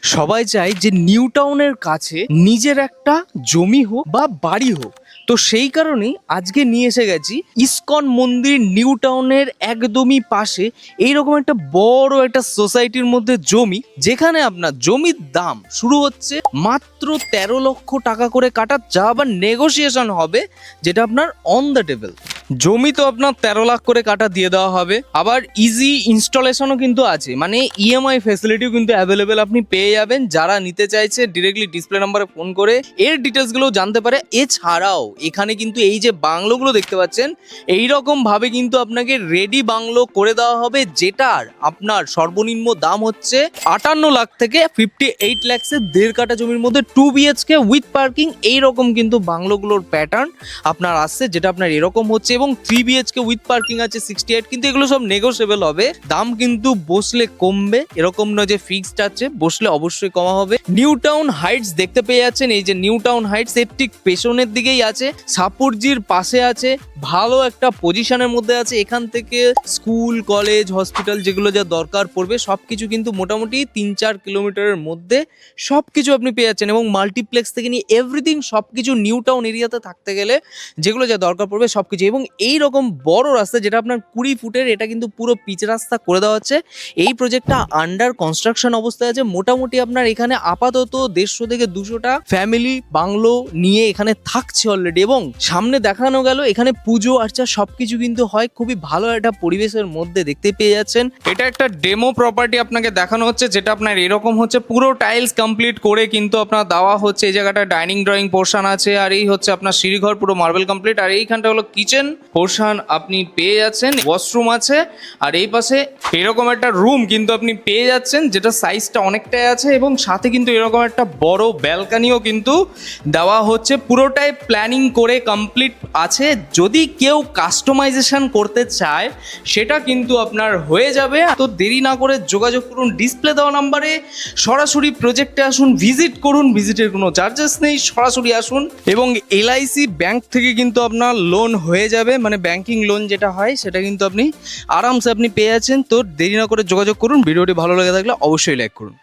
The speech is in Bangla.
সবাই চায় যে নিউ টাউনের কাছে নিজের একটা জমি হোক বা বাড়ি হোক। তো সেই কারণেই আজকে নিয়ে এসে গেছি ইসকন মন্দির নিউ টাউনের একদমই পাশে এইরকম একটা বড় একটা সোসাইটির মধ্যে জমি, যেখানে আপনার জমির দাম শুরু হচ্ছে মাত্র 13 লক্ষ টাকা করে কাটা, যা আবার নেগোসিয়েশন হবে, যেটা আপনার অন দ্য টেবিল। জমি তো আপনার 13 লাখ করে কাটা দিয়ে দেওয়া হবে, আবার ইজি ইনস্টলেশনও কিন্তু আছে, মানে ইএমআই ফেসিলিটিও কিন্তু অ্যাভেলেবেল আপনি পেয়ে যাবেন। যারা নিতে চাইছে ডিরেক্টলি ডিসপ্লে নাম্বারে ফোন করে এর ডিটেলসগুলো জানতে পারে। এছাড়াও এখানে কিন্তু এই যে বাংলোগুলো দেখতে পাচ্ছেন, এই রকম ভাবে কিন্তু আপনাকে রেডি বাংলো করে দেওয়া হবে, যেটার আপনার সর্বনিম্ন দাম হচ্ছে 58 লাখ থেকে 58 লাখসের 1.5 কাঠা জমির মধ্যে 2 বিএইচকে উইথ পার্কিং। এইরকম কিন্তু বাংলোগুলোর প্যাটার্ন আপনার আসছে, যেটা আপনার এরকম হচ্ছে, এবং 3 বিএইচকে উইথ পার্কিং আছে 68। কিন্তু এগুলো সব নেগোসিয়েবল হবে, দাম কিন্তু বসলে কমবে, এরকম নয় যে ফিক্সড আছে, বসলে অবশ্যই কমা হবে। নিউ টাউন হাইটস দেখতে পেয়ে যাচ্ছেন, এই যে নিউ টাউন হাইটস এর ঠিক পেছনের দিকেই আছে, সাপুরজির পাশে আছে, ভালো একটা পজিশনের মধ্যে আছে। এখান থেকে স্কুল, কলেজ, হসপিটাল যেগুলো যা দরকার পড়বে সবকিছু কিন্তু মোটামুটি 3-4 কিলোমিটারের মধ্যে সবকিছু আপনি পেয়ে যাচ্ছেন, এবং মাল্টিপ্লেক্স থেকে নিয়ে এভরিথিং সবকিছু নিউ টাউন এরিয়াতে থাকতে গেলে যেগুলো যা দরকার পড়বে সবকিছু। এবং এই রকম বড় রাস্তা, যেটা আপনার 20 ফুটের, এটা কিন্তু পুরো পিচ রাস্তা করে দেওয়া হচ্ছে। এই প্রজেক্টটা আন্ডার কনস্ট্রাকশন অবস্থায় আছে। মোটামুটি আপনার এখানে আপাতত 150 থেকে 200টা ফ্যামিলি বাংলো নিয়ে এখানে থাকছে অলরেডি, এবং সামনে দেখানো গেল এখানে পুজো আর্চা সবকিছু কিন্তু হয় খুবই ভালো একটা পরিবেশের মধ্যে, দেখতে পেয়ে যাচ্ছেন। এটা একটা ডেমো প্রপার্টি আপনাকে দেখানো হচ্ছে, যেটা আপনার এরকম হচ্ছে, পুরো টাইলস কমপ্লিট করে কিন্তু আপনার দেওয়া হচ্ছে। এই জায়গাটা ডাইনিং ড্রয়িং পোর্শন আছে, আর এই হচ্ছে আপনার সিঁড়িঘর পুরো মার্বেল কমপ্লিট, আর এইখানটা হলো কিচেন পোর্শন আপনি পেয়ে যাচ্ছেন, ওয়াশরুম আছে, আর এই পাশে এরকম একটা রুম কিন্তু আপনি পেয়ে যাচ্ছেন, যেটা সাইজটা অনেকটাই আছে, এবং সাথে কিন্তু এরকম একটা বড় ব্যালকানিও কিন্তু দেওয়া হচ্ছে। পুরোটাই প্ল্যানিং করে কমপ্লিট আছে। যদি কেউ কাস্টমাইজেশন করতে চায় সেটা কিন্তু আপনার হয়ে যাবে। তো দেরি না করে যোগাযোগ করুন ডিসপ্লে দেওয়া নাম্বারে, সরাসরি প্রজেক্টে আসুন, ভিজিট করুন, ভিজিটের কোনো চার্জেস নেই, সরাসরি আসুন। এবং এলআইসি ব্যাংক থেকে কিন্তু আপনার লোন হয়ে যাবে, মানে ব্যাংকিং লোন যেটা হয় সেটা কিন্তু আপনি আরামসে আপনি পেয়ে যাচ্ছেন। তো দেরি না করে যোগাযোগ করুন। ভিডিওটি ভালো লেগে থাকলে অবশ্যই লাইক করুন।